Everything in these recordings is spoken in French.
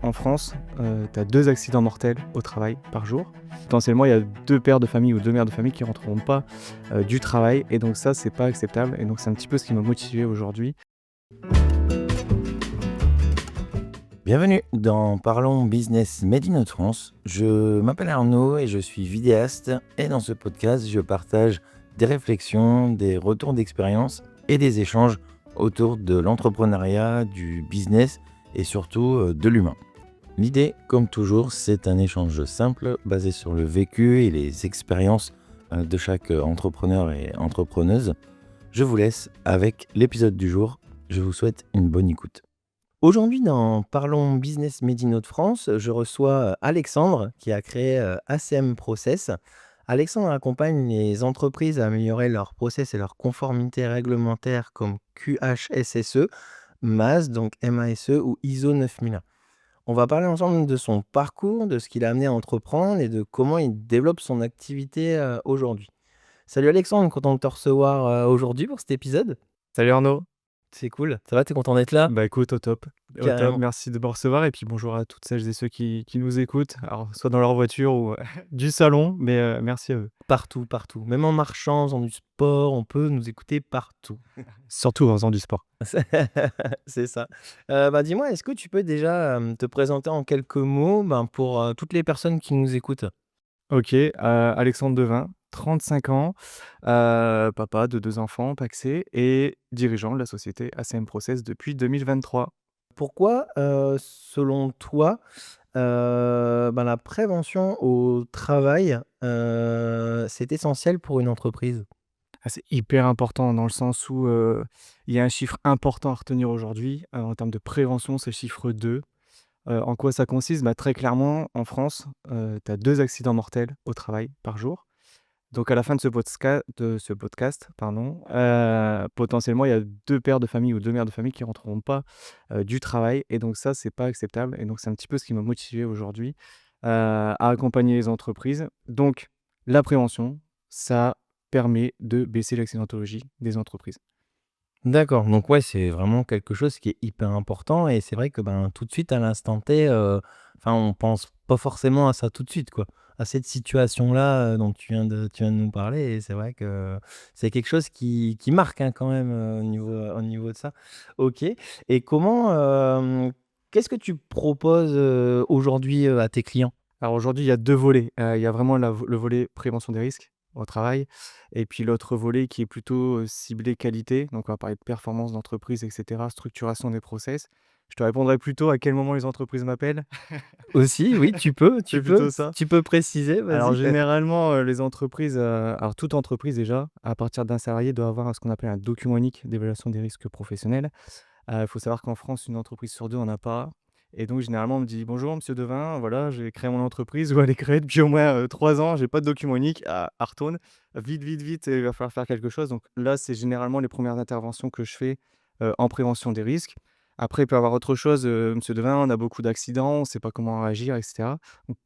en France, tu as 2 accidents mortels au travail par jour. Potentiellement, il y a 2 pères de famille ou 2 mères de famille qui rentreront pas, du travail et donc ça, c'est pas acceptable et donc c'est un petit peu ce qui m'a motivé aujourd'hui. Bienvenue dans Parlons Business Made in France. Je m'appelle Arnaud et je suis vidéaste et dans ce podcast, je partage des réflexions, des retours d'expérience et des échanges autour de l'entrepreneuriat, du business et surtout de l'humain. L'idée, comme toujours, c'est un échange simple basé sur le vécu et les expériences de chaque entrepreneur et entrepreneuse. Je vous laisse avec l'épisode du jour. Je vous souhaite une bonne écoute. Aujourd'hui, dans Parlons Business Made in France, je reçois Alexandre qui a créé ACM Process. Alexandre accompagne les entreprises à améliorer leurs process et leur conformité réglementaire comme QHSSE, MAS, donc MASE ou ISO 9001. On va parler ensemble de son parcours, de ce qu'il a amené à entreprendre et de comment il développe son activité aujourd'hui. Salut Alexandre, content de te recevoir aujourd'hui pour cet épisode. Salut Arnaud! C'est cool, ça va, t'es content d'être là? Bah, écoute, au top, Carrément. merci de me recevoir et puis bonjour à toutes celles et ceux qui nous écoutent, alors soit dans leur voiture ou du salon, mais merci à eux. Partout, partout. Même en marchant, en faisant du sport, on peut nous écouter partout. Surtout en faisant du sport. C'est ça. Dis-moi, est-ce que tu peux déjà, te présenter en quelques mots, pour, toutes les personnes qui nous écoutent? OK, Alexandre Devin, 35 ans, papa de 2 enfants pacsés et dirigeant de la société ACM Process depuis 2023. Pourquoi, selon toi, la prévention au travail, c'est essentiel pour une entreprise? Ah, c'est hyper important dans le sens où, il y a un chiffre important à retenir aujourd'hui, en termes de prévention, c'est le chiffre 2. En quoi ça consiste? Bah, très clairement, en France, tu as 2 accidents mortels au travail par jour. Donc à la fin de ce podcast, pardon, potentiellement, il y a 2 pères de famille ou 2 mères de famille qui rentreront pas, du travail et donc ça, c'est pas acceptable et donc c'est un petit peu ce qui m'a motivé aujourd'hui, à accompagner les entreprises. Donc la prévention, ça permet de baisser l'accidentologie des entreprises. D'accord, donc ouais, c'est vraiment quelque chose qui est hyper important et c'est vrai que, tout de suite à l'instant T, on pense pas forcément à ça tout de suite, quoi. À cette situation-là, dont tu viens de nous parler et c'est vrai que c'est quelque chose qui marque, hein, quand même, au niveau de ça. OK, et qu'est-ce que tu proposes, aujourd'hui, à tes clients? Alors aujourd'hui, il y a 2 volets. Il y a vraiment le volet prévention des risques au travail et puis l'autre volet qui est plutôt, ciblé qualité. Donc on va parler de performance d'entreprise et cetera, structuration des process. Je te répondrai plutôt à quel moment les entreprises m'appellent. Aussi, oui, tu peux C'est tu peux plutôt ça. tu peux préciser, Alors vas-y. généralement, les entreprises, alors toute entreprise déjà, à partir d'un salarié doit avoir ce qu'on appelle un document unique d'évaluation des risques professionnels. Il faut savoir qu'en France, une entreprise sur 2 en a pas et donc généralement, on me dit: «Bonjour monsieur Devin, voilà, j'ai créé mon entreprise ou elle est créée depuis au moins, 3 ans, j'ai pas de document unique». Ah, retourne, vite, vite, vite, il va falloir faire quelque chose. Donc là, c'est généralement les premières interventions que je fais, en prévention des risques. Après, il peut y avoir autre chose, «Monsieur Devin, on a beaucoup d'accidents, on ne sait pas comment réagir et cetera». Donc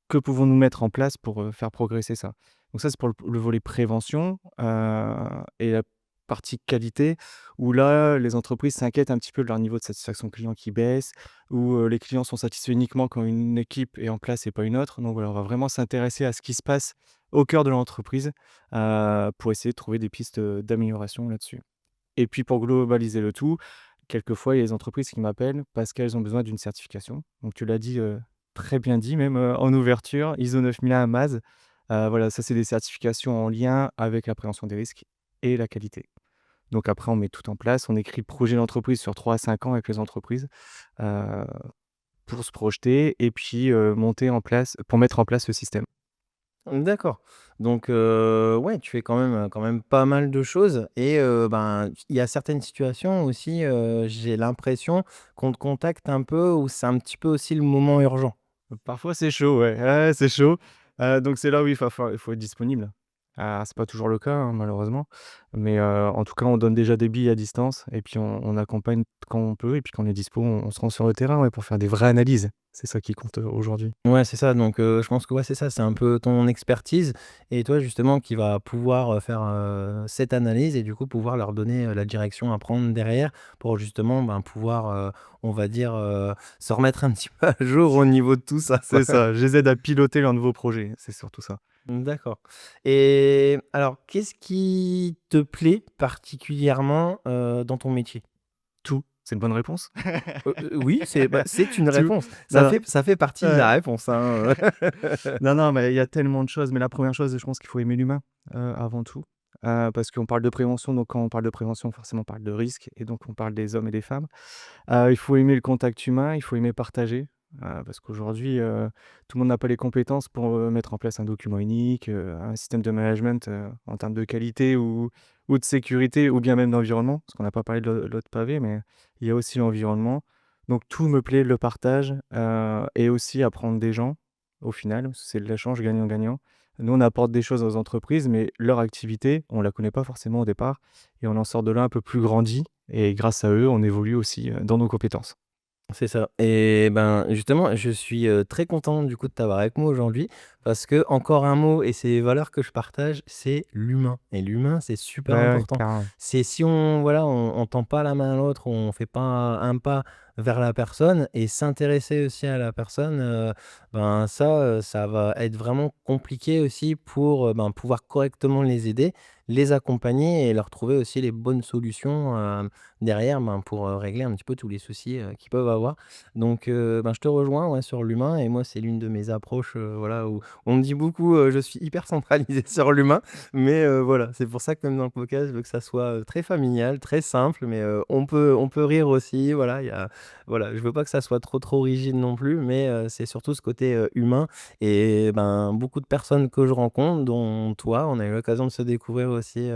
que pouvons-nous mettre en place pour, faire progresser ça? Donc ça, c'est pour le volet prévention, et la partie qualité où là, les entreprises s'inquiètent un petit peu de leur niveau de satisfaction client qui baisse, où, les clients sont satisfaits uniquement quand une équipe est en place et pas une autre. Donc voilà, on va vraiment s'intéresser à ce qui se passe au cœur de l'entreprise, pour essayer de trouver des pistes, d'amélioration là-dessus. Et puis pour globaliser le tout, quelquefois, il y a des entreprises qui m'appellent parce qu'elles ont besoin d'une certification. Donc tu l'as dit, très bien dit même, en ouverture, ISO 9001 MAS. Voilà, ça c'est des certifications en lien avec l'appréhension des risques et la qualité. Donc après on met tout en place, on écrit le projet d'entreprise sur 3 à 5 ans avec les entreprises, heu, pour se projeter et puis, monter en place pour mettre en place ce système. D'accord. Donc, ouais, tu fais quand même pas mal de choses et il y a certaines situations aussi, j'ai l'impression qu'on te contacte un peu où c'est un petit peu aussi le moment urgent. Parfois c'est chaud, ouais, ouais, ouais, c'est chaud, donc c'est là où il faut être disponible. C'est pas toujours le cas, hein, malheureusement, mais en tout cas, on donne déjà des billes à distance et puis on accompagne quand on peut et puis quand on est dispo, on se rend sur le terrain, ouais, pour faire des vraies analyses. C'est ça qui compte, aujourd'hui. Ouais, c'est ça, donc je pense que ouais, c'est ça, c'est un peu ton expertise et toi justement qui va pouvoir, faire, cette analyse et du coup pouvoir leur donner, la direction à prendre derrière pour justement, ben, pouvoir, on va dire, se remettre un petit peu à jour au niveau de tout ça, quoi. C'est ça, je les aide à piloter leurs nouveaux projets, c'est surtout ça. D'accord et alors qu'est-ce qui te plaît particulièrement, dans ton métier? Tout, c'est une bonne réponse? Oui, c'est une Tout, réponse. Ça non, fait partie de ouais. la réponse, hein. Non, non, mais il y a tellement de choses, mais la première chose, je pense qu'il faut aimer l'humain, avant tout, parce qu'on parle de prévention, donc quand on parle de prévention, forcément, on parle de risque et donc on parle des hommes et des femmes. Il faut aimer le contact humain, il faut aimer partager, parce qu'aujourd'hui, tout le monde n'a pas les compétences pour, mettre en place un document unique, un système de management, en termes de qualité ou de sécurité ou bien même d'environnement. Parce qu'on n'a pas parlé de l'autre pavé, mais il y a aussi l'environnement. Donc tout me plaît, le partage, et aussi apprendre des gens, au final, c'est de l'échange gagnant-gagnant. Nous, on apporte des choses aux entreprises, mais leur activité, on la connaît pas forcément au départ et on en sort de là un peu plus grandi et grâce à eux, on évolue aussi, dans nos compétences. C'est ça et ben, justement, je suis, très content du coup de t'avoir avec moi aujourd'hui parce que encore un mot et c'est les valeurs que je partage, c'est l'humain et l'humain, c'est super Ouais, ouais, important. carrément. C'est si on voilà, on tend pas la main à l'autre, on fait pas un pas vers la personne et s'intéresser aussi à la personne, ben, ça va être vraiment compliqué aussi pour, ben, pouvoir correctement les aider, les accompagner et leur trouver aussi les bonnes solutions, derrière, ben, pour, régler un petit peu tous les soucis, qu'ils peuvent avoir. Donc, ben, je te rejoins, ouais, sur l'humain et moi, c'est l'une de mes approches, voilà, où on me dit beaucoup, je suis hyper centralisé sur l'humain, mais, voilà, c'est pour ça que même dans le podcast, je veux que ça soit, très familial, très simple, mais, on peut rire aussi, voilà, il y a voilà, je veux pas que ça soit trop, trop rigide non plus, mais, c'est surtout ce côté, humain et ben, beaucoup de personnes que je rencontre, dont toi, on a eu l'occasion de se découvrir aussi,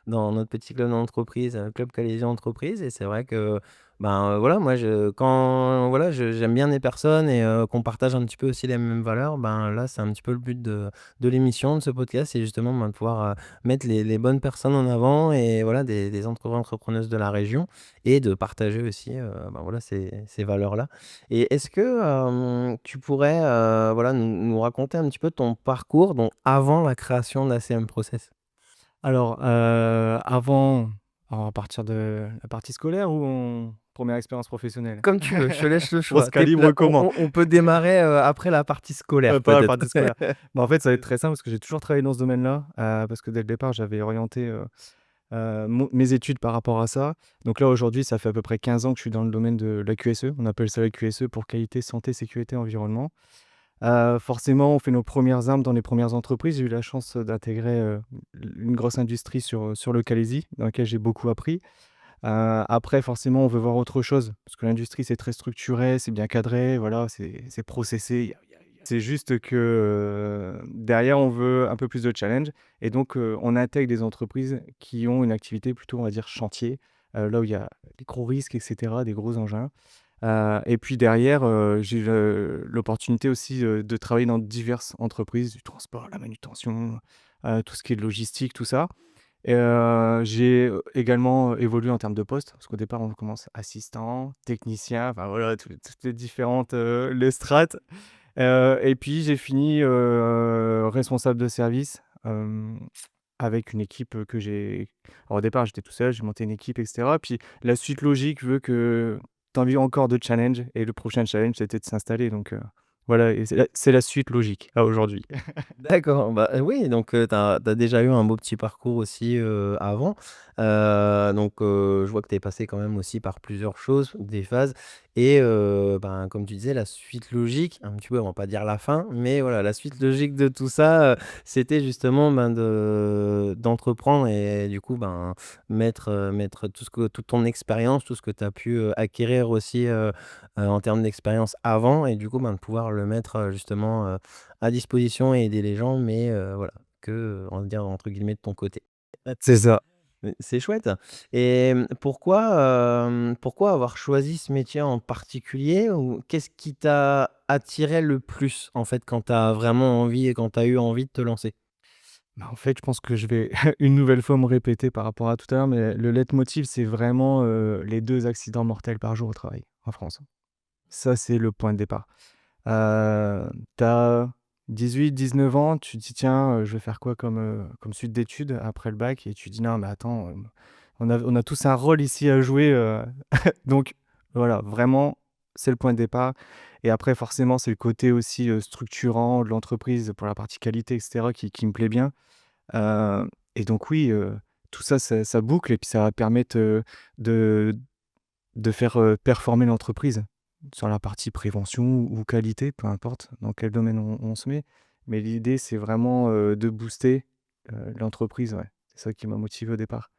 dans notre petit club d'entreprise, Club Calaisie Entreprise et c'est vrai que, ben, voilà, moi je quand voilà, j'aime bien les personnes et qu'on partage un petit peu aussi les mêmes valeurs, ben, là, c'est un petit peu le but de l'émission, de ce podcast, c'est justement, ben, de pouvoir, mettre les bonnes personnes en avant et voilà, des entrepreneuses de la région et de partager aussi, ben, voilà, ces valeurs-là et est-ce que, tu pourrais, voilà, nous raconter un petit peu ton parcours, donc avant la création de la CM Process? Alors, à partir de la partie scolaire ou en 1re expérience professionnelle? Comme tu veux, je te laisse le On se choix. Tu là, calibre comment? on peut démarrer, après la partie scolaire Pas la peut-être. partie scolaire. Bah, en fait, ça va être très simple parce que j'ai toujours travaillé dans ce domaine-là, parce que dès le départ, j'avais orienté, mon mes études par rapport à ça. Donc là, aujourd'hui, ça fait à peu près 15 ans que je suis dans le domaine de la QSE. On appelle ça la QSE pour qualité, santé, sécurité, environnement. Forcément, on fait nos premières armes dans les premières entreprises. J'ai eu la chance, d'intégrer, une grosse industrie sur le Calaisis, dans laquelle j'ai beaucoup appris. Après forcément, on veut voir autre chose, parce que l'industrie, c'est très structuré, c'est bien cadré, voilà, c'est processé. C'est juste que, derrière, on veut un peu plus de challenge et donc on intègre des entreprises qui ont une activité plutôt, on va dire, chantier, là où il y a des gros risques et cetera, des gros engins. Et puis derrière, j'ai eu l'opportunité aussi, de travailler dans diverses entreprises, du transport, la manutention, tout ce qui est logistique, tout ça. Et j'ai, également, évolué en termes de poste, parce qu'au départ, on commence assistant, technicien, enfin voilà, toutes les différentes, les strates. Et puis j'ai fini, responsable de service, avec une équipe, que j'ai alors au départ, j'étais tout seul, j'ai monté une équipe et cetera. Puis la suite logique veut que tu as envie encore de challenge et le prochain challenge, c'était de s'installer donc voilà et c'est la suite logique à aujourd'hui. D'accord, bah, oui, donc tu as déjà eu un beau petit parcours aussi, avant. Donc je vois que tu es passé quand même aussi par plusieurs choses, des phases et ben, comme tu disais, la suite logique, un petit peu, on va pas dire la fin, mais voilà, la suite logique de tout ça, c'était justement, ben, d'entreprendre et du coup, ben, mettre toute ton expérience, tout ce que tu as pu, acquérir aussi, en termes d'expérience avant et du coup, ben, de pouvoir le mettre, justement, à disposition et aider les gens, mais voilà, que, on va dire entre guillemets «de ton côté». C'est ça. C'est chouette et pourquoi avoir choisi ce métier en particulier? Ou qu'est-ce qui t'a attiré le plus, en fait, quand tu as vraiment envie et quand tu as eu envie de te lancer? Bah, en fait, je pense que je vais une nouvelle fois me répéter par rapport à tout à l'heure, mais le leitmotiv, c'est vraiment, les 2 accidents mortels par jour au travail, en France. Ça, c'est le point de départ. Tu as 18-19 ans, tu te dis: «Tiens, je vais faire quoi comme suite d'études après le bac?» et tu dis: «Non, mais attends, on a tous un rôle ici à jouer», donc voilà, vraiment, c'est le point de départ et après forcément, c'est le côté aussi, structurant de l'entreprise pour la partie qualité et cetera qui me plaît bien. Heu et donc oui, tout ça, ça boucle et puis ça va permettre, de de faire, performer l'entreprise sur la partie prévention ou qualité, peu importe dans quel domaine on se met. Mais l'idée, c'est vraiment, de booster, l'entreprise, ouais. C'est ça qui m'a motivé au départ.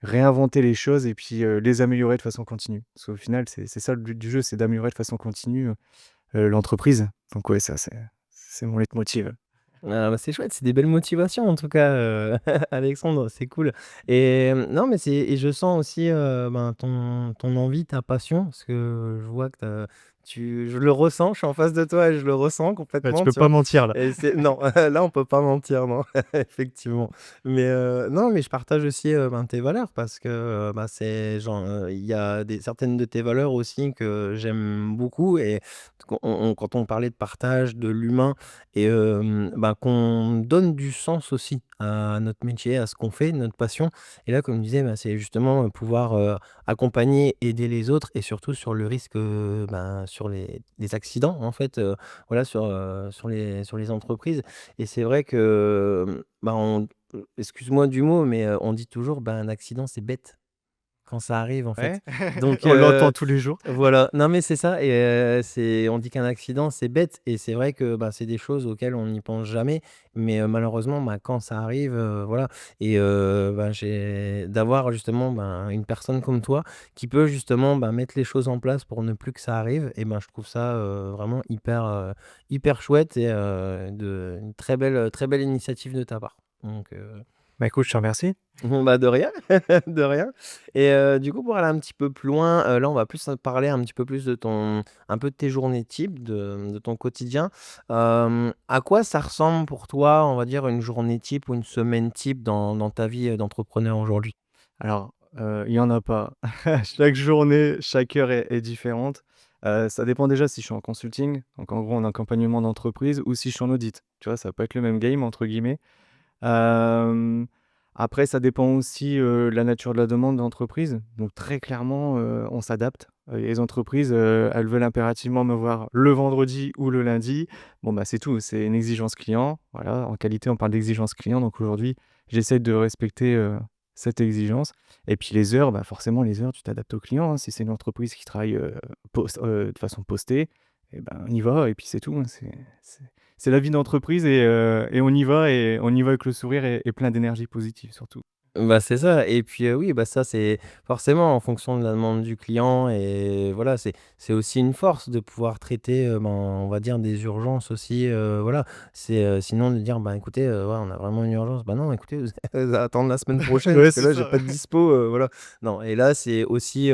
Réinventer les choses et puis, les améliorer de façon continue. Parce qu'au final, c'est ça le but du jeu, c'est d'améliorer de façon continue, l'entreprise. Donc ouais, ça, c'est mon leitmotiv. Ah bah, c'est chouette, c'est des belles motivations en tout cas, Alexandre, c'est cool et non mais c'est et je sens aussi, ben, ton envie, ta passion parce que je vois que je le ressens, je suis en face de toi et je le ressens Ouais, tu complètement, peux tu pas vois? mentir là. Et c'est non, là on peut pas mentir, non, effectivement. Mais non, mais je partage aussi, ben, tes valeurs parce que, bah, c'est genre, il y a des certaines de tes valeurs aussi que j'aime beaucoup et quand on parlait de partage, de l'humain et bah, qu'on donne du sens aussi à notre métier, à ce qu'on fait, notre passion. Et là, comme je disais, bah, c'est justement, pouvoir, accompagner, aider les autres et surtout sur le risque, ben, sur les accidents en fait, voilà sur les entreprises et c'est vrai que, bah, excuse-moi du mot, mais, on dit toujours: «Ben, un accident, c'est bête». Quand ça arrive, en Ouais, fait. Donc on l'entend tous les jours. voilà. Non, mais c'est ça et c'est on dit qu'un accident, c'est bête et c'est vrai que, bah, c'est des choses auxquelles on n'y pense jamais, mais malheureusement, bah, quand ça arrive, voilà et bah, j'ai d'avoir justement, ben, une personne comme toi qui peut justement, bah, mettre les choses en place pour ne plus que ça arrive et ben, je trouve ça, vraiment hyper chouette et une très belle initiative de ta part. Donc Bah, écoute, je te remercie. bon, bah, de rien, de rien et du coup, pour aller un petit peu plus loin, là, on va plus parler un petit peu plus de ton un peu de tes journées types, de ton quotidien. À quoi ça ressemble pour toi, on va dire, une journée type ou une semaine type dans ta vie, d'entrepreneur aujourd'hui? Alors, il y en a pas. Chaque journée, chaque heure est différente. Ça dépend déjà si je suis en consulting, donc en gros en accompagnement d'entreprise ou si je suis en audit. Tu vois? Ça peut être «le même game» entre guillemets. Hem, Après ça dépend aussi, de la nature de la demande de l'entreprise. Donc très clairement, on s'adapte. Les entreprises, elles veulent impérativement me voir le vendredi ou le lundi. Bon, bah, c'est tout, c'est une exigence client. Voilà, en qualité, on parle d'exigence client, donc aujourd'hui, j'essaie de respecter, cette exigence et puis les heures, bah, forcément les heures, tu t'adaptes au client, hein. Si c'est une entreprise qui travaille, de façon postée et ben, on y va et puis c'est tout, hein. C'est la vie d'entreprise et on y va avec le sourire et plein d'énergie positive surtout. Bah, c'est ça et puis, oui, bah, ça, c'est forcément en fonction de la demande du client et voilà, c'est aussi une force de pouvoir traiter, ben, on va dire des urgences aussi, voilà. C'est, sinon de dire: «Bah, écoutez, ouais, on a vraiment une urgence». «Bah, non, écoutez, vous allez attendre la semaine prochaine Ouais, parce que c'est là, j'ai ça, pas ouais. de dispo», voilà. Non et là, c'est aussi,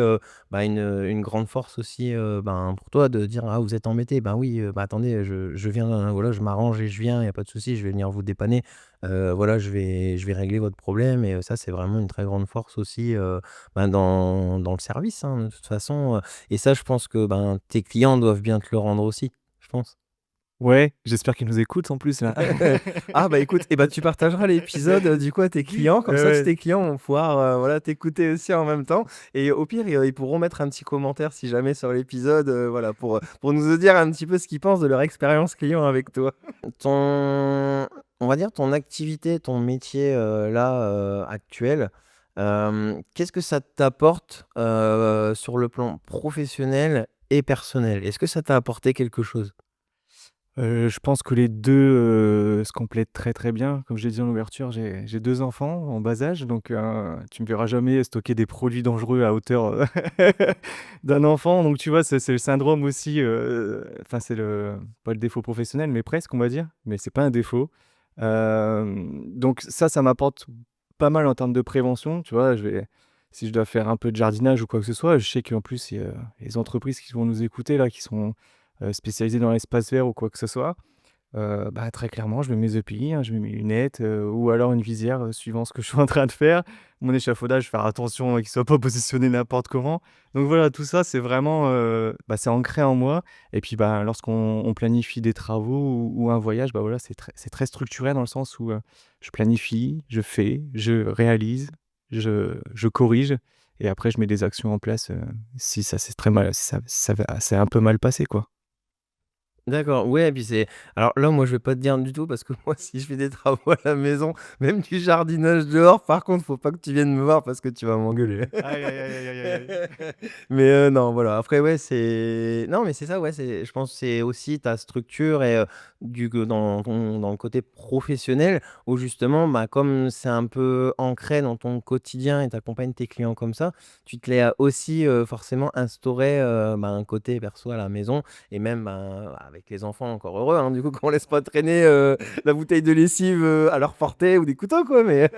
bah, une grande force aussi, ben, pour toi de dire: «Ah, vous êtes embêté?» «Ben oui, bah, attendez, je viens, voilà, je m'arrange et je viens, il y a pas de souci, je vais venir vous dépanner». Voilà, je vais régler votre problème et ça, c'est vraiment une très grande force aussi, ben, dans le service, hein, de toute façon, et ça, je pense que, ben, tes clients doivent bien te le rendre aussi, je pense. Ouais, j'espère qu'ils nous écoutent en plus là. Ah, bah, écoute et bah, tu partageras l'épisode, du coup à tes clients, comme Ouais, ça tous ouais. tes clients vont pouvoir, voilà, t'écouter aussi en même temps et au pire, ils pourront mettre un petit commentaire si jamais sur l'épisode, voilà, pour nous dire un petit peu ce qu'ils pensent de leur expérience client avec toi. Ton on va dire ton activité, ton métier, là, actuel, qu'est-ce que ça t'apporte, sur le plan professionnel et personnel? Est-ce que ça t'a apporté quelque chose? Je pense que les 2 se complètent très, très bien. Comme je l'ai dit en ouverture, j'ai 2 enfants en bas âge, donc tu me verras jamais stocker des produits dangereux à hauteur, d'un enfant. Donc tu vois, c'est le syndrome aussi, enfin c'est le pas le défaut professionnel, mais presque on va dire, mais c'est pas un défaut. Donc ça m'apporte pas mal en termes de prévention, tu vois? Si je dois faire un peu de jardinage ou quoi que ce soit, je sais qu'en plus il y a les entreprises qui vont nous écouter là, qui sont spécialisés dans l'espace vert ou quoi que ce soit. bah, très clairement, je mets mes EPI, hein, je mets mes lunettes, ou alors une visière, suivant ce que je suis en train de faire. Mon échafaudage, faire attention, qu'il soit pas positionné n'importe comment. Donc voilà, tout ça, c'est vraiment, bah, c'est ancré en moi et puis, bah, lorsqu'on planifie des travaux ou un voyage, bah, voilà, c'est très structuré dans le sens où, je planifie, je fais, je réalise, je corrige et après je mets des actions en place, si ça s'est très mal si ça va c'est un peu mal passé, quoi. D'accord, ouais, et puis c'est alors là, moi, je vais pas te dire du tout parce que moi, si je fais des travaux à la maison, même du jardinage dehors, par contre, faut pas que tu viennes me voir parce que tu vas m'engueuler. Aïe, aïe, aïe, aïe, aïe, aïe, aïe. Mais non, voilà, après, ouais, c'est non, mais c'est ça, ouais, c'est je pense que c'est aussi ta structure et du que dans le côté professionnel où justement, bah, comme c'est un peu ancré dans ton quotidien et tu accompagnes tes clients comme ça, tu te l'es aussi, forcément instauré, bah, un côté perso à la maison et même, ben, avec les enfants encore heureux, hein, du coup, qu'on laisse pas traîner, la bouteille de lessive, à leur portée ou des couteaux, quoi, mais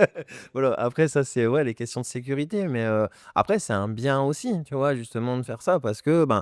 voilà, après ça, c'est ouais, les questions de sécurité, mais après c'est un bien aussi, tu vois, justement de faire ça parce que, ben,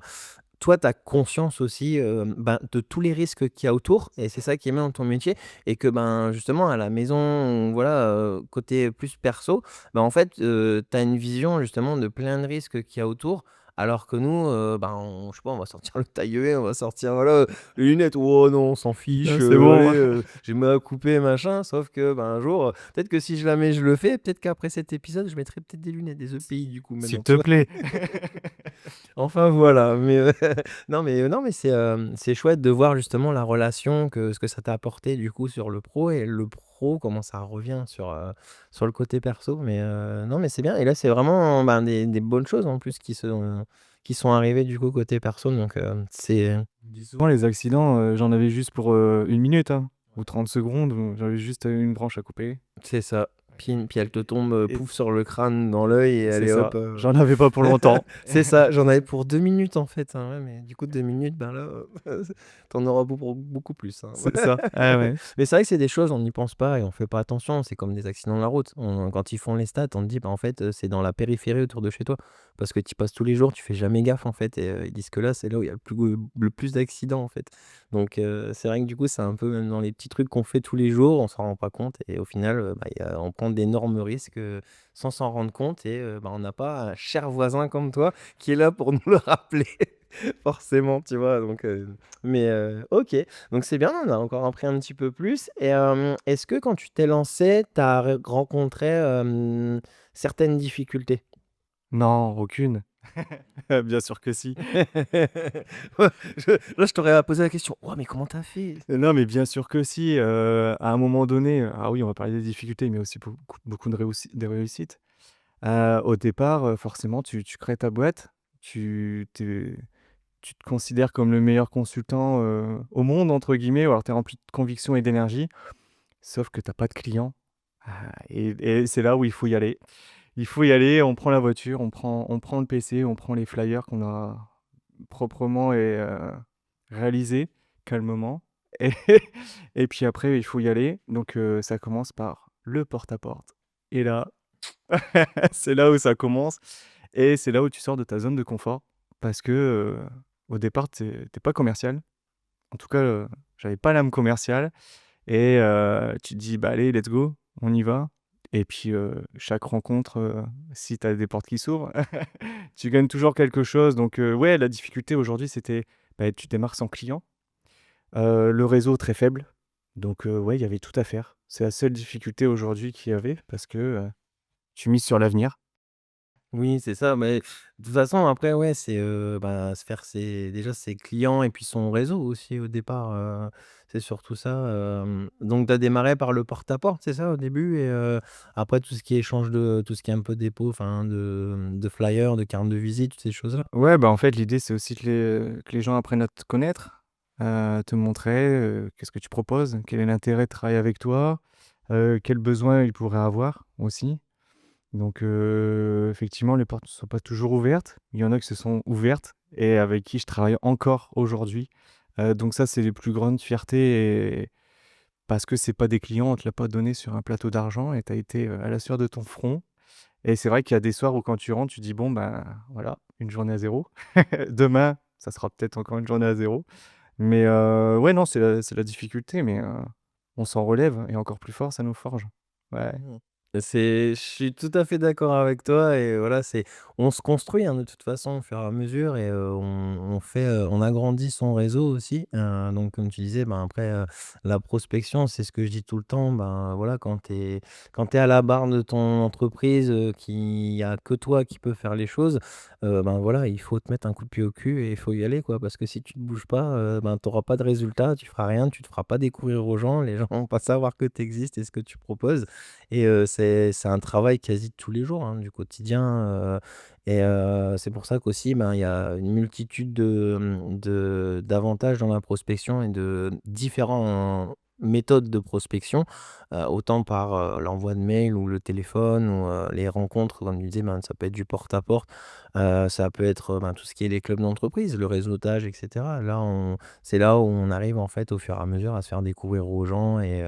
toi, tu as conscience aussi, ben, de tous les risques qu'il y a autour et c'est ça qui est bien dans ton métier et que, ben, justement à la maison, voilà, côté plus perso, ben, en fait, tu as une vision justement de plein de risques qu'il y a autour. Alors que nous, ben, on je sais pas, on va sortir le taille-haut, on va sortir, voilà, les lunettes, «Oh non, on s'en fiche, Non, c'est allez, bon, j'ai mal à couper, machin». Sauf que, ben, un jour, peut-être que si je la mets, je le fais, peut-être qu'après cet épisode, je mettrai peut-être des lunettes, des EPI du coup s'il maintenant, te tu vois? plaît. Enfin voilà, mais non mais c'est chouette de voir justement la relation que ce que ça t'a apporté du coup sur le pro et le pro comment ça revient sur le côté perso mais non mais c'est bien et là c'est vraiment, ben, des bonnes choses en plus qui sont arrivées du coup côté perso donc c'est On dit souvent les accidents, j'en avais juste pour, 1 minute, hein, ou 30 secondes, où j'avais juste, une branche à couper c'est ça. Puis elle te tombe, et pouf sur le crâne dans l'œil et c'est allez ça, hop, j'en avais pas pour longtemps. c'est ça, j'en avais pour 2 minutes en fait, hein, ouais, mais du coup 2 minutes, ben là, tu auras pour beaucoup plus, hein. C'est ça, ah ouais. Mais c'est vrai que c'est des choses, on n'y pense pas et on fait pas attention. C'est comme des accidents de la route. Quand ils font les stats, on te dit, bah, en fait, c'est dans la périphérie autour de chez toi. Parce que tu y passes tous les jours, tu fais jamais gaffe, en fait. Et ils disent que là, c'est là où il y a le plus d'accidents, en fait. Donc, c'est vrai que du coup, c'est un peu même dans les petits trucs qu'on fait tous les jours, on s'en rend pas compte. Et au final, bah, on prend d'énormes risques sans s'en rendre compte. Et bah, on n'a pas un cher voisin comme toi qui est là pour nous le rappeler. Forcément, tu vois. Donc, mais ok. Donc c'est bien, on a encore appris un petit peu plus et est-ce que quand tu t'es lancé, tu as rencontré, certaines difficultés? Non, aucune. Bien sûr que si. Ouais, je t'aurais posé la question: «Ouais, mais comment t'as fait?» Non, mais bien sûr que si, à un moment donné, ah oui, on va parler des difficultés, mais aussi beaucoup de réussites. Au départ, forcément, tu crées ta boîte, tu te considères comme le meilleur consultant, «au monde» entre guillemets, ou alors tu es rempli de conviction et d'énergie, sauf que tu as pas de clients. Et c'est là où il faut y aller. Il faut y aller, on prend la voiture, on prend le PC, on prend les flyers qu'on a proprement et réalisés calmement et et puis après il faut y aller. Donc ça commence par le porte-à-porte et là, c'est là où ça commence et c'est là où tu sors de ta zone de confort parce que, au départ tu es pas commercial. En tout cas, j'avais pas l'âme commerciale et tu te dis: «Bah, allez, let's go, on y va» et puis, chaque rencontre, si tu as des portes qui s'ouvrent, tu gagnes toujours quelque chose donc ouais, la difficulté aujourd'hui, c'était, bah, tu démarres sans client, le réseau très faible donc ouais, il y avait tout à faire. C'est la seule difficulté aujourd'hui qu'il y avait parce que, tu mises sur l'avenir. Oui, c'est ça, mais de toute façon après ouais, c'est, bah, se faire ses clients et puis son réseau aussi au départ, c'est surtout ça, donc tu as démarré par le porte-à-porte, c'est ça au début et après tout ce qui est échange de tout ce qui est un peu dépôt, enfin de flyers, de cartes de visite, toutes ces choses-là? Ouais, bah, en fait, l'idée, c'est aussi que les gens apprennent à te connaître, te montrer, qu'est-ce que tu proposes, quel est l'intérêt de travailler avec toi, quels besoins ils pourraient avoir aussi. Donc effectivement, les portes ne sont pas toujours ouvertes. Il y en a qui se sont ouvertes et avec qui je travaille encore aujourd'hui. Donc ça, c'est les plus grandes fiertés et parce que c'est pas des clients, on te l'a pas donné sur un plateau d'argent et tu as été, à la sueur de ton front et c'est vrai qu'il y a des soirs où quand tu rentres, tu dis: «Bon, ben, voilà, une journée à zéro. Demain, ça sera peut-être encore une journée à zéro». Mais ouais, non, c'est la difficulté, mais on s'en relève et encore plus fort, ça nous forge. Ouais. Mmh. Je suis tout à fait d'accord avec toi et voilà, on se construit, hein, de toute façon au fur et à mesure et on agrandit son réseau aussi, donc comme tu disais, ben, après, la prospection, c'est ce que je dis tout le temps, ben, voilà, quand tu es à la barre de ton entreprise, qu'il y a que toi qui peux faire les choses, ben, voilà, il faut te mettre un coup de pied au cul et il faut y aller, quoi. Parce que si tu ne bouges pas, ben, tu auras pas de résultat, tu feras rien, tu te feras pas découvrir aux gens, les gens vont pas savoir que tu existes et ce que tu proposes. Et c'est un travail quasi de tous les jours, hein, du quotidien, et c'est pour ça qu'aussi, ben, il y a une multitude d'avantages dans la prospection et de différents méthodes de prospection, autant par, l'envoi de mails ou le téléphone ou, les rencontres, comme tu disais, ben, ça peut être du porte à porte, ça peut être, ben, tout ce qui est les clubs d'entreprise, le réseautage et cetera. C'est là où on arrive, en fait, au fur et à mesure, à se faire découvrir aux gens et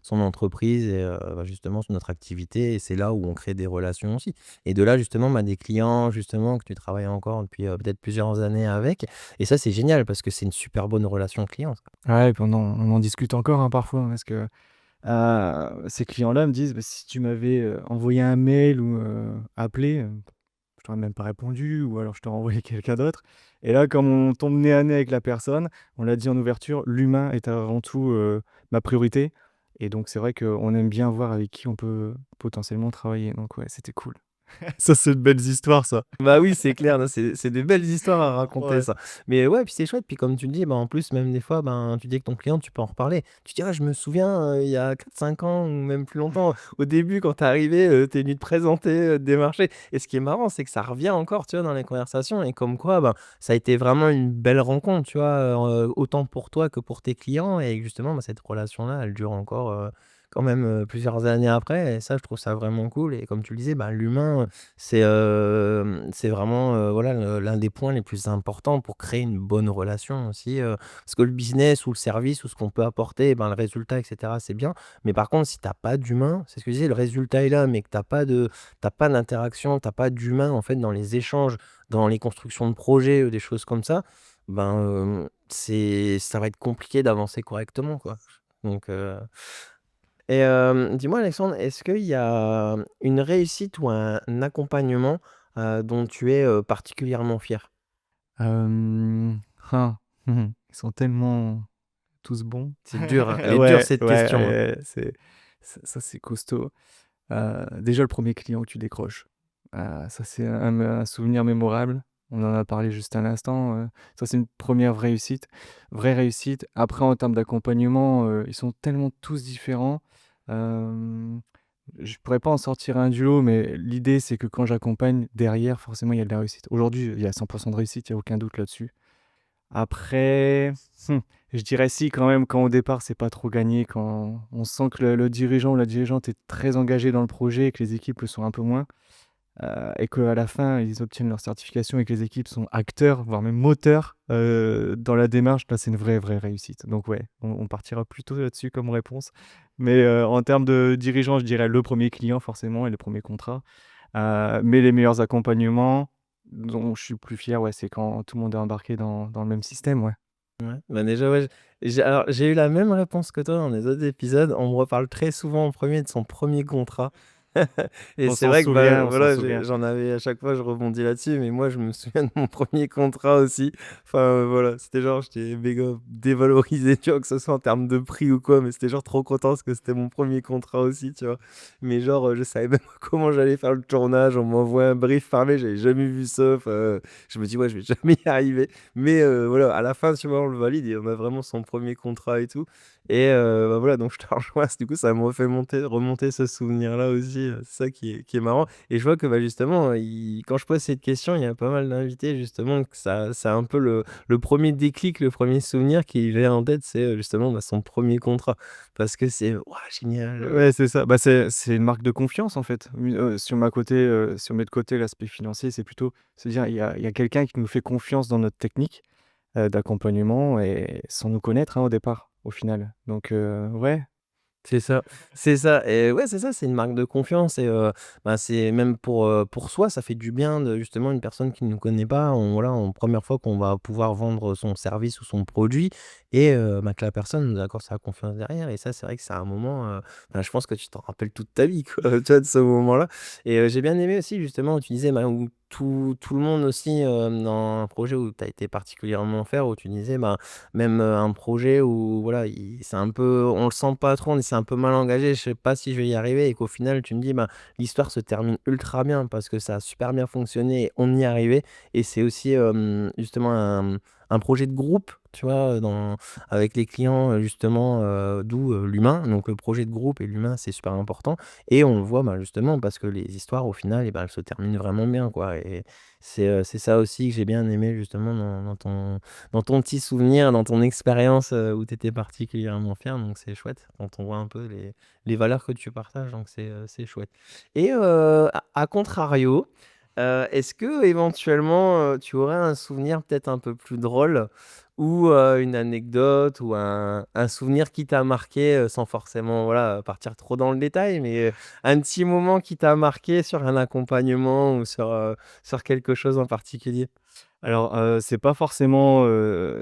son entreprise et bah, justement sur notre activité et c'est là où on crée des relations aussi et de là justement, bah, des clients justement que tu travailles encore depuis, peut-être plusieurs années avec et ça c'est génial parce que c'est une super bonne relation client ça. Ouais, et puis on en discute encore, hein, parfois, hein, parce que, ces clients-là me disent: «Bah, si tu m'avais, envoyé un mail ou, appelé, je t'aurais même pas répondu ou alors je t'aurais envoyé quelqu'un d'autre» et là, comme on tombe nez à nez avec la personne, on l'a dit en ouverture, l'humain est avant tout, ma priorité et donc c'est vrai qu'on aime bien voir avec qui on peut potentiellement travailler donc ouais, c'était cool. Ça, c'est de belles histoires ça. Bah, oui, c'est clair, non, c'est des belles histoires à raconter Ouais. ça. Mais ouais, puis c'est chouette, puis comme tu le dis, bah, en plus, même des fois, ben, tu dis avec ton client, tu peux en reparler. Tu dis: «Ah, je me souviens, il y a 4 5 ans ou même plus longtemps, au début quand tu es arrivé, tu es venu te présenter, te démarcher» et ce qui est marrant, c'est que ça revient encore, tu vois, dans les conversations et comme quoi, ben, ça a été vraiment une belle rencontre, tu vois, autant pour toi que pour tes clients et justement, bah, cette relation-là, elle dure encore, quand même, plusieurs années après et ça, je trouve ça vraiment cool et comme tu le disais, bah, l'humain, c'est vraiment, voilà, l'un des points les plus importants pour créer une bonne relation aussi, parce que le business ou le service ou ce qu'on peut apporter, ben, le résultat et cetera, c'est bien. Mais par contre, si tu as pas d'humain, c'est ce que je disais, le résultat est là, mais que tu pas d'interaction, tu pas d'humain, en fait, dans les échanges, dans les constructions de projets, des choses comme ça, ben, ça va être compliqué d'avancer correctement, quoi. Donc et dis-moi Alexandre, est-ce qu'il y a une réussite ou un accompagnement, dont tu es, particulièrement fier? Hem, ah, ils sont tellement tous bons. C'est dur, hein, elle est dure Ouais, cette ouais, question, hein. c'est ça c'est costaud. Déjà le premier client que tu décroches, ça c'est un souvenir mémorable. On en a parlé juste à l'instant, ça c'est une première vraie réussite. Après en termes d'accompagnement, ils sont tellement tous différents. Hem, je pourrais pas en sortir un du lot, mais l'idée c'est que quand j'accompagne, derrière forcément il y a de la réussite. Aujourd'hui, il y a 100 de réussite, il y a aucun doute là-dessus. Après, mmh, je dirais si quand même, quand au départ c'est pas trop gagné, quand on sent que le dirigeant ou la dirigeante est très engagé dans le projet et que les équipes le sont un peu moins, et qu'à la fin ils obtiennent leur certification et que les équipes sont acteurs, voire même moteurs, dans la démarche, là c'est une vraie réussite. Donc ouais, on partira plutôt là-dessus comme réponse. Mais, en termes de dirigeant, je dirais le premier client forcément et le premier contrat. Mais les meilleurs accompagnements dont je suis plus fier, ouais, c'est quand tout le monde est embarqué dans le même système, ouais. Ouais, bah, déjà, ouais, j'ai eu la même réponse que toi dans les autres épisodes. On me reparle très souvent en premier de son premier contrat et c'est vrai que, bah, On s'en voilà, souvient. j'en avais à chaque fois, je rebondis là-dessus, mais moi, je me souviens de mon premier contrat aussi. Enfin, voilà, c'était genre, j'étais méga dévalorisé, tu vois? Que ce soit en termes de prix ou quoi, mais c'était genre trop content parce que c'était mon premier contrat aussi, tu vois? Mais genre, je savais même pas comment j'allais faire le tournage. On m'envoie un brief par mail, j'avais jamais vu ça. Enfin, je me dis: «Ouais, je vais jamais y arriver». Mais voilà, à la fin, tu vois, on le valide et on a vraiment son premier contrat et tout et bah, voilà, donc je te rejoins, du coup, ça me refait remonter ce souvenir-là aussi, c'est ça qui est marrant et je vois que, bah, justement, quand je pose cette question, il y a pas mal d'invités justement que ça c'est un peu le 1er déclic, le premier souvenir qui vient en tête, c'est, justement, bah, son premier contrat parce que c'est: «Waouh, génial, Ouais, c'est ça. Bah, c'est une marque de confiance, en fait. Si on met de côté l'aspect financier, c'est plutôt se dire: «Il y a quelqu'un qui nous fait confiance dans notre technique, d'accompagnement et sans nous connaître, hein, au départ, au final». Donc ouais, C'est ça, c'est ça et ouais, c'est ça, c'est une marque de confiance et c'est même pour soi, ça fait du bien de justement une personne qui ne nous connaît pas, on voilà, en première fois qu'on va pouvoir vendre son service ou son produit et que la personne nous accorde sa confiance derrière et ça, c'est vrai que c'est un moment, je pense que tu t'en rappelles toute ta vie quoi, tu vois, de ce moment-là et j'ai bien aimé aussi justement où tu disais, où tout le monde aussi, dans un projet où tu as été particulièrement faire, où tu disais, même, un projet où voilà, il c'est un peu on le sent pas trop, on c'est un peu mal engagé, je sais pas si je vais y arriver et qu'au final tu me dis: l'histoire se termine ultra bien parce que ça a super bien fonctionné et on y est arrivé» et c'est aussi, justement un projet de groupe, tu vois? Avec les clients, justement, d'où, l'humain, donc le projet de groupe et l'humain, c'est super important et on le voit, justement parce que les histoires au final elles se terminent vraiment bien, quoi et c'est ça aussi que j'ai bien aimé justement dans ton petit souvenir, dans ton expérience, où tu étais particulièrement fier, donc c'est chouette quand on voit un peu les valeurs que tu partages, donc c'est chouette et à contrario, est-ce que éventuellement, tu aurais un souvenir peut-être un peu plus drôle ou une anecdote ou un souvenir qui t'a marqué, sans forcément, voilà, partir trop dans le détail, mais un petit moment qui t'a marqué sur un accompagnement ou sur quelque chose en particulier? Alors, c'est pas forcément,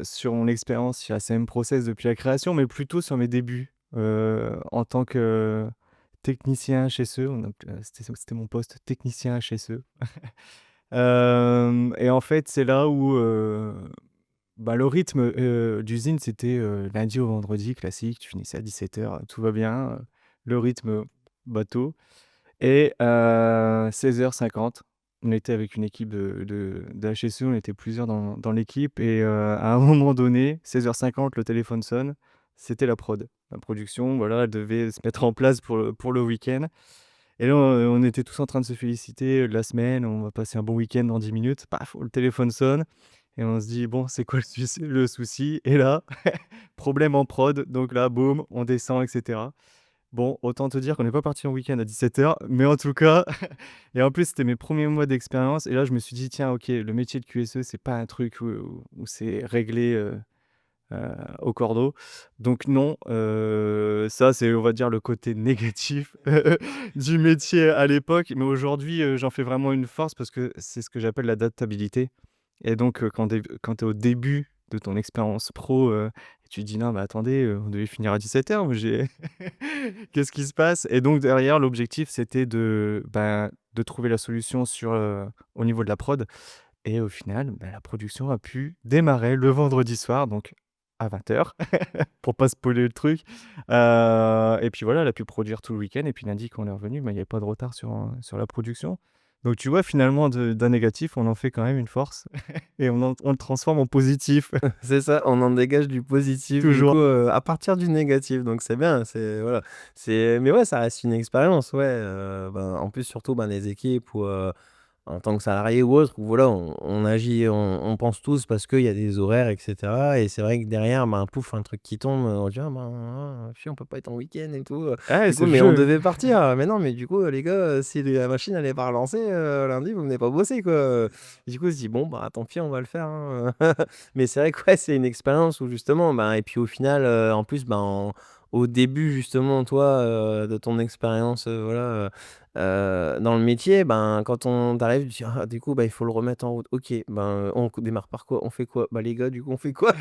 sur mon expérience chez ACM Process depuis la création, mais plutôt sur mes débuts, en tant que technicien HSE. C'était mon poste, technicien HSE. Hem Et en fait, c'est là où, le rythme, d'usine, c'était, lundi au vendredi classique. Tu finissais à 17h, tout va bien, le rythme, bateau. Et 16h50, on était avec une équipe de d'HSE, on était plusieurs dans l'équipe et à un moment donné, 16h50, le téléphone sonne, c'était la prod. La production, voilà, elle devait se mettre en place pour le week-end et là, on était tous en train de se féliciter de la semaine, on va passer un bon week-end dans 10 minutes. Paf, le téléphone sonne et on se dit: «Bon, c'est quoi le souci?» Et là, problème en prod, donc là, boum, on descend et cetera. Bon, autant te dire qu'on n'est pas parti en week-end à 17h, mais en tout cas et en plus, c'était mes premiers mois d'expérience et là, je me suis dit: «Tiens, OK, le métier de QSE, c'est pas un truc où c'est réglé, au cordeau». Donc non, ça, c'est, on va dire, le côté négatif du métier à l'époque, mais aujourd'hui, j'en fais vraiment une force parce que c'est ce que j'appelle l'adaptabilité et donc quand tu es au début de ton expérience pro, tu te dis: «Non, mais attendez, on devait finir à 17h, moi j'ai qu'est-ce qui se passe?» Et donc derrière, l'objectif, c'était de trouver la solution au niveau de la prod et au final, la production a pu démarrer le vendredi soir, donc à 20h pour pas spoiler le truc, et puis voilà, elle a pu produire tout le week-end et puis lundi quand on est revenu, il y avait pas de retard sur la production. Donc tu vois, finalement, d'un négatif, on en fait quand même une force et on le transforme en positif, C'est ça, on en dégage du positif du toujours. coup, à partir du négatif donc c'est bien, c'est voilà, mais ouais, ça reste une expérience, ouais, en plus surtout, les équipes où, en tant que salarié ou autre, où voilà, on agit, on pense tous parce qu'il y a des horaires et cetera et c'est vrai que derrière, pouf, un truc qui tombe, on dit: on peut pas être en week-end et tout, Ouais, du c'est coup, le mais on jeu. devait partir, mais non, mais du coup, les gars, si la machine elle est pas relancée, lundi, vous venez pas bosser, quoi, du coup, on se dit: «Bon, tant pis, on va le faire, hein», mais c'est vrai que, ouais, c'est une expérience où justement, et puis au final, en plus, au début justement, toi, de ton expérience, voilà, dans le métier, quand on t'arrive, tu dis: «Ah, du coup, il faut le remettre en route». OK, on démarre par quoi? On fait quoi? Les gars, du coup, on fait quoi?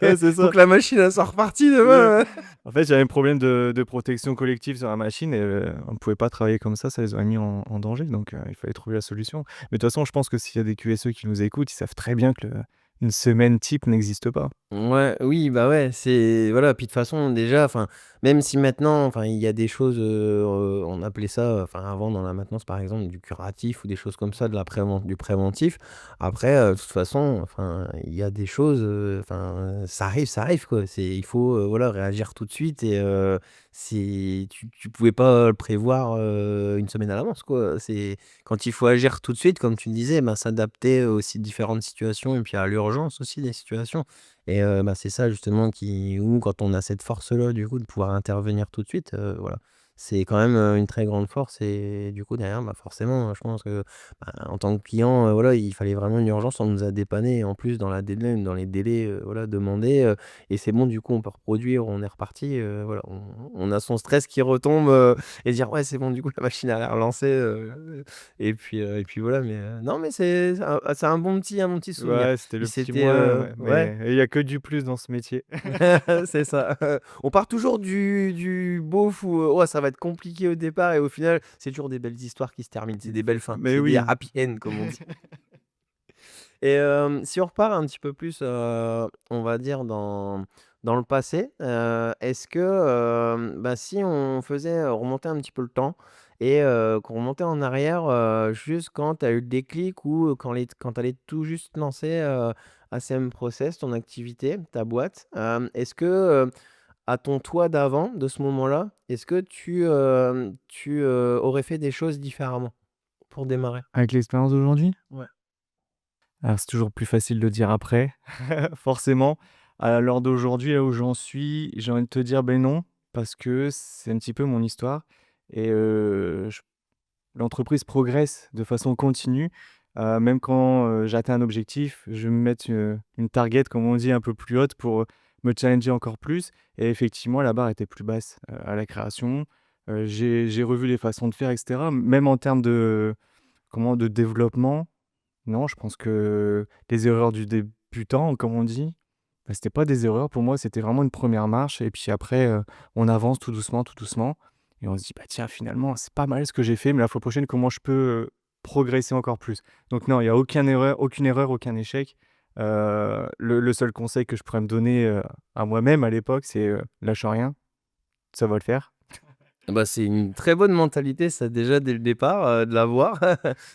Ouais, c'est Faut ça. que la machine, elle soit repartie Ouais. demain, En fait, j'avais un problème de protection collective sur la machine et on ne pouvait pas travailler comme ça les aurait mis en danger, donc il fallait trouver la solution. Mais de toute façon, je pense que s'il y a des QSE qui nous écoutent, ils savent très bien que une semaine type n'existe pas. Ouais, oui, ouais, c'est voilà, puis de toute façon déjà, même si maintenant, il y a des choses, on appelait ça, avant dans la maintenance par exemple du curatif ou des choses comme ça, du préventif. Après, de toute façon, il y a des choses, ça arrive quoi. Il faut, voilà, réagir tout de suite et tu pouvais pas le prévoir, une semaine à l'avance quoi. C'est quand il faut agir tout de suite, comme tu le disais, s'adapter aussi à différentes situations et puis à l'urgence aussi des situations. Et c'est ça justement qui ou quand on a cette force-là du coup de pouvoir intervenir tout de suite, voilà. c'est quand même, une très grande force et du coup derrière, bah, forcément, je pense que, bah, en tant que client, voilà, il fallait vraiment une urgence, on nous a dépanné et en plus dans la deadline, dans les délais, voilà, demandés, et c'est bon du coup on peut reproduire, on est reparti, voilà, on a son stress qui retombe, et dire: «Ouais, c'est bon du coup la machine elle est relancée», et puis voilà, mais non mais c'est un bon petit souvenir. Ouais, c'était Puis le petit c'était, moins, ouais, ouais. mais il y a que du plus dans ce métier. C'est ça. On part toujours du beauf où, ouais, ça va être compliqué au départ et au final, c'est toujours des belles histoires qui se terminent. C'est des belles fins. Mais C'est des oui. happy end comme on dit. Et si on repart un petit peu plus, on va dire dans le passé, est-ce que, bah, si on faisait, remonter un petit peu le temps et qu'on remontait en arrière, juste quand tu as eu le déclic ou quand tu allais tout juste lancer, ACM Process, ton activité, ta boîte, est-ce que, à ton toi d'avant, de ce moment-là, est-ce que tu aurais fait des choses différemment pour démarrer? Avec l'expérience d'aujourd'hui? Ouais. Alors c'est toujours plus facile de dire après, forcément. À l'heure d'aujourd'hui, là où j'en suis, j'ai envie de te dire: ben non», parce que c'est un petit peu mon histoire et je l'entreprise progresse de façon continue. Même quand, j'atteins un objectif, je vais me mettre, une target, comme on dit, un peu plus haute pour, me challenger encore plus et effectivement, la barre était plus basse, à la création. J'ai revu les façons de faire et cetera. Même en termes de, de développement, non, je pense que les erreurs du débutant, comme on dit, bah, c'était pas des erreurs. Pour moi, c'était vraiment une première marche et puis après, on avance tout doucement et on se dit: «Bah, tiens, finalement, c'est pas mal ce que j'ai fait, mais la fois prochaine, comment je peux, progresser encore plus?» Donc non, il y a aucune erreur, aucun échec. Le seul conseil que je pourrais me donner, à moi-même à l'époque, c'est, «Lâche rien, ça va le faire». Bah, c'est une très bonne mentalité ça déjà dès le départ, de l'avoir.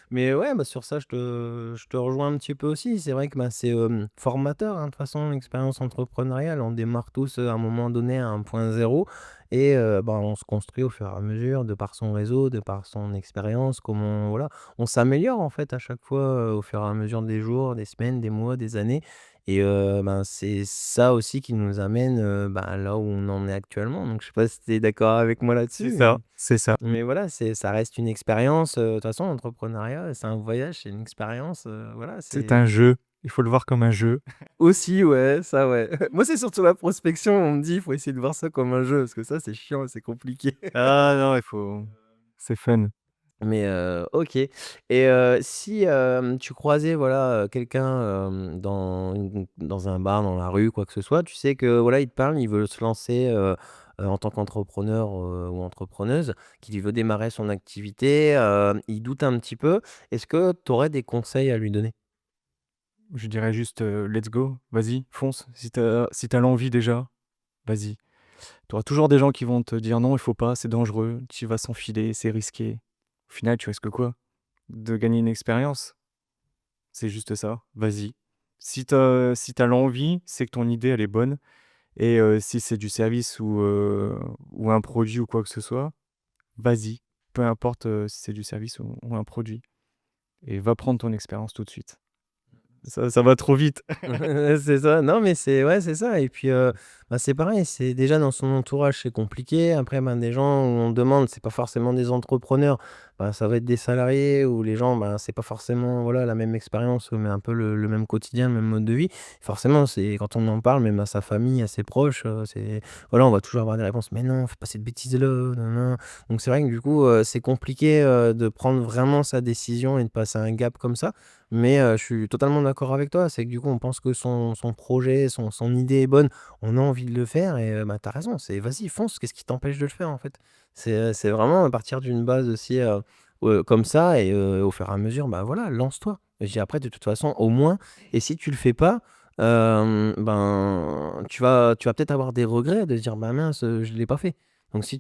Mais ouais, bah, sur ça je te rejoins un petit peu aussi. C'est vrai que, bah, c'est, formateur, hein, de toute façon l'expérience entrepreneuriale. On démarre tous, à un moment donné à un point zéro et bah, on se construit au fur et à mesure de par son réseau, de par son expérience, comment voilà, on s'améliore en fait à chaque fois, au fur et à mesure des jours, des semaines, des mois, des années et ben, c'est ça aussi qui nous amène, bah, là où on en est actuellement. Donc je sais pas si tu es d'accord avec moi C'est là-dessus, ça, c'est ça. mais voilà, ça reste une expérience, de toute façon l'entrepreneuriat, c'est un voyage, c'est une expérience, voilà, C'est un c'est jeu, il faut le voir comme un jeu. aussi ouais, ça ouais. Moi, c'est surtout la prospection, on me dit: «Il faut essayer de voir ça comme un jeu», parce que ça, c'est chiant et c'est compliqué. Ah non, il faut c'est fun. Mais OK et si, tu croisais voilà, quelqu'un, dans un bar, dans la rue, quoi que ce soit, tu sais que voilà, il te parle, il veut se lancer, en tant qu'entrepreneur, ou entrepreneuse, qu'il veut démarrer son activité, il doute un petit peu. Est-ce que tu aurais des conseils à lui donner? Je dirais juste, let's go, vas-y, fonce. Si tu l'envie déjà, vas-y. Tu auras toujours des gens qui vont te dire: «Non, il faut pas, c'est dangereux, tu vas s'enfiler, c'est risqué». Au final, tu risques quoi? De gagner une expérience. C'est juste ça, vas-y. Si tu l'envie, c'est que ton idée, elle est bonne et si c'est du service ou un produit ou quoi que ce soit, vas-y. Peu importe, si c'est du service ou un produit et va prendre ton expérience tout de suite. Ça va trop vite. C'est ça. Non, mais c'est ouais, c'est ça et puis, bah, c'est pareil, c'est déjà dans son entourage, c'est compliqué. Après, ben, des gens où on demande, c'est pas forcément des entrepreneurs, bah, ça va être des salariés ou les gens, ben, c'est pas forcément, voilà, la même expérience, mais un peu le même quotidien, le même mode de vie. Forcément, c'est quand on en parle, même à sa famille, à ses proches, c'est voilà, on va toujours avoir des réponses: «Mais non, fais pas cette bêtise-là, nin Donc c'est vrai que du coup, c'est compliqué, de prendre vraiment sa décision et de passer un gap comme ça. Mais je suis totalement d'accord avec toi. C'est que du coup, on pense que son projet, son idée est bonne, on a envie de le faire et bah, tu as raison, c'est vas-y fonce, qu'est-ce qui t'empêche de le faire en fait? C'est vraiment à partir d'une base aussi, comme ça et au fur et à mesure, bah, voilà, lance-toi. Et je dis après de toute façon au moins et si tu le fais pas, ben, tu vas peut-être avoir des regrets de se dire: «Bah mince, je l'ai pas fait». Donc si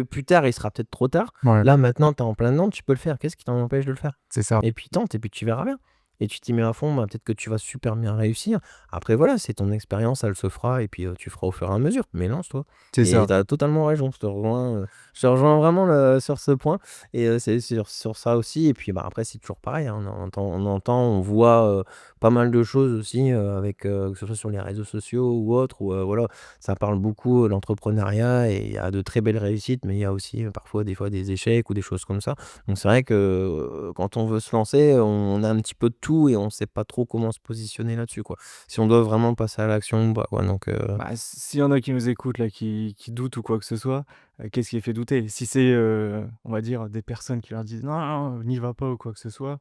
plus tard, il sera peut-être trop tard. Ouais, Là maintenant, tu es en plein dedans, tu peux le faire. Qu'est-ce qui t'en empêche de le faire? c'est ça. Et puis tente et puis tu verras bien. et tu t'y mets à fond, bah, peut-être que tu vas super bien réussir. Après voilà, c'est ton expérience, elle se fera et puis, tu feras au fur et à mesure. Mais lance-toi C'est et ça. tu as totalement raison, je te rejoins vraiment sur ce point et c'est sur ça aussi et puis, bah, après c'est toujours pareil, hein, on voit, pas mal de choses aussi, avec, que ce soit sur les réseaux sociaux ou autres où, voilà, ça parle beaucoup, l'entrepreneuriat et il y a de très belles réussites, mais il y a aussi, parfois des fois des échecs ou des choses comme ça. Donc c'est vrai que, quand on veut se lancer, on a un petit peu de tout et on sait pas trop comment se positionner là-dessus, quoi. Si on doit vraiment passer à l'action ou pas, quoi, donc Bah, s'il y en a qui nous écoutent là, qui doutent ou quoi que ce soit, qu'est-ce qui les fait douter? Si c'est, on va dire des personnes qui leur disent: «Non, non, n'y va pas» ou quoi que ce soit,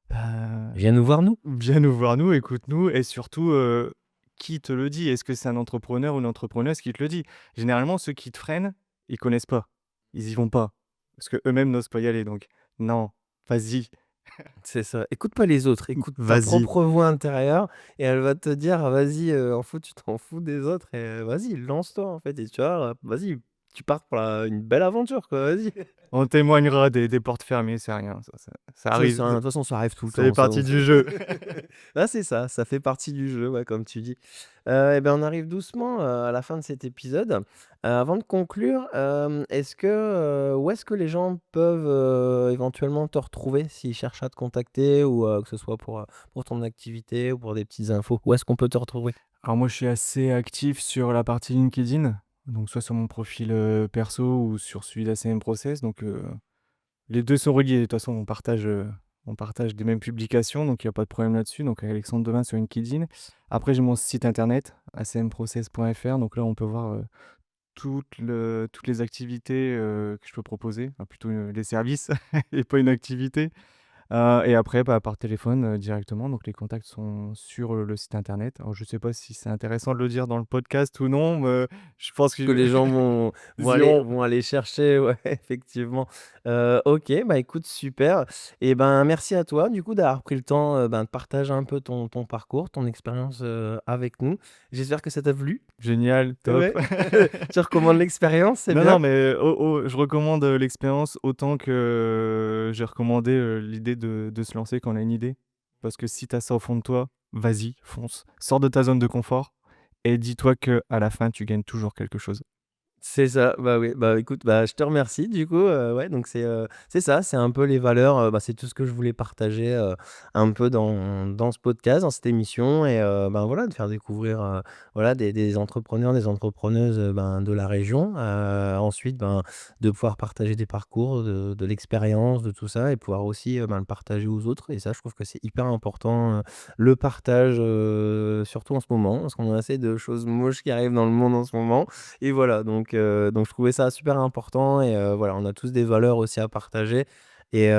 bah, viens nous voir nous. viens nous voir nous, écoute-nous et surtout, qui te le dit? Est-ce que c'est un entrepreneur ou une entrepreneuse qui te le dit? Généralement, ceux qui te freinent, ils connaissent pas. Ils y vont pas. Parce qu'eux-mêmes n'osent pas y aller donc non, vas-y, C'est ça. Écoute pas les autres, écoute ta vas-y. propre voix intérieure et elle va te dire: «Ah, vas-y, tu t'en fous des autres et vas-y, lance-toi, en fait et tu vois, vas-y, tu pars pour une belle aventure, quoi, vas-y». On témoignera des portes fermées, c'est rien, ça C'est arrive, ça, de toute façon, ça arrive tout le ça fait temps, ça, partie donc du jeu. ah, c'est ça fait partie du jeu, ouais, comme tu dis. Et ben, on arrive doucement, à la fin de cet épisode. Avant de conclure, est-ce que, où est-ce que les gens peuvent, éventuellement te retrouver s'ils cherchent à te contacter ou, que ce soit pour ton activité ou pour des petites infos? Où est-ce qu'on peut te retrouver? Alors moi, je suis assez actif sur la partie LinkedIn, donc soit sur mon profil, perso ou sur celui d'ACM Process, donc les 2 sont reliés. De toute façon, on partage des mêmes publications, donc il y a pas de problème là-dessus, donc Alexandre Demain sur LinkedIn. Après, j'ai mon site internet acmprocess.fr, donc là, on peut voir, toutes les activités, que je peux proposer, enfin plutôt, les services et pas une activité. Et après, bah, par téléphone, directement, donc les contacts sont sur, le site internet. Alors je sais pas si c'est intéressant de le dire dans le podcast ou non, je pense Que qu'ils les gens vont vont ils aller iront. vont aller chercher, ouais, effectivement. OK, bah, écoute, super et ben, merci à toi, du coup, d'avoir pris le temps, ben, de partager un peu ton parcours, ton expérience, avec nous. J'espère que ça t'a plu. Génial, top. Ouais. Tu recommandes l'expérience, c'est Non, non, bien? mais je recommande, l'expérience autant que j'ai recommandé, l'idée de se lancer quand on a une idée. Parce que si tu as ça au fond de toi, vas-y, fonce. Sors de ta zone de confort et dis-toi qu'à la fin, tu gagnes toujours quelque chose. C'est ça, bah, oui, bah, écoute, bah, je te remercie du coup, ouais, donc c'est ça, c'est un peu les valeurs, bah, c'est tout ce que je voulais partager, un peu dans ce podcast, dans cette émission et ben, voilà, de faire découvrir, voilà, des entrepreneurs, des entrepreneuses, ben, de la région. Ensuite, ben, de pouvoir partager des parcours, de l'expérience, de tout ça et pouvoir aussi, ben, le partager aux autres et ça, je trouve que c'est hyper important, le partage, surtout en ce moment, parce qu'on a assez de choses moches qui arrivent dans le monde en ce moment et voilà, donc je trouvais ça super important et voilà, on a tous des valeurs aussi à partager et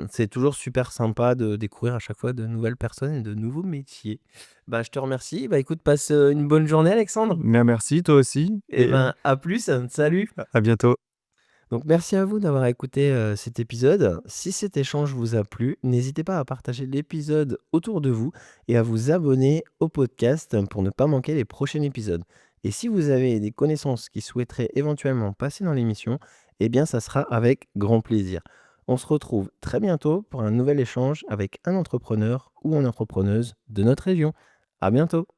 c'est toujours super sympa de découvrir à chaque fois de nouvelles personnes et de nouveaux métiers. Bah, je te remercie. Bah, écoute, passe, une bonne journée Alexandre Bien merci, toi aussi et et ben, à plus, salut. à bientôt. Donc merci à vous d'avoir écouté, cet épisode. Si cet échange vous a plu, n'hésitez pas à partager l'épisode autour de vous et à vous abonner au podcast pour ne pas manquer les prochains épisodes. Et si vous avez des connaissances qui souhaiteraient éventuellement passer dans l'émission, eh bien ça sera avec grand plaisir. On se retrouve très bientôt pour un nouvel échange avec un entrepreneur ou une entrepreneuse de notre région. À bientôt.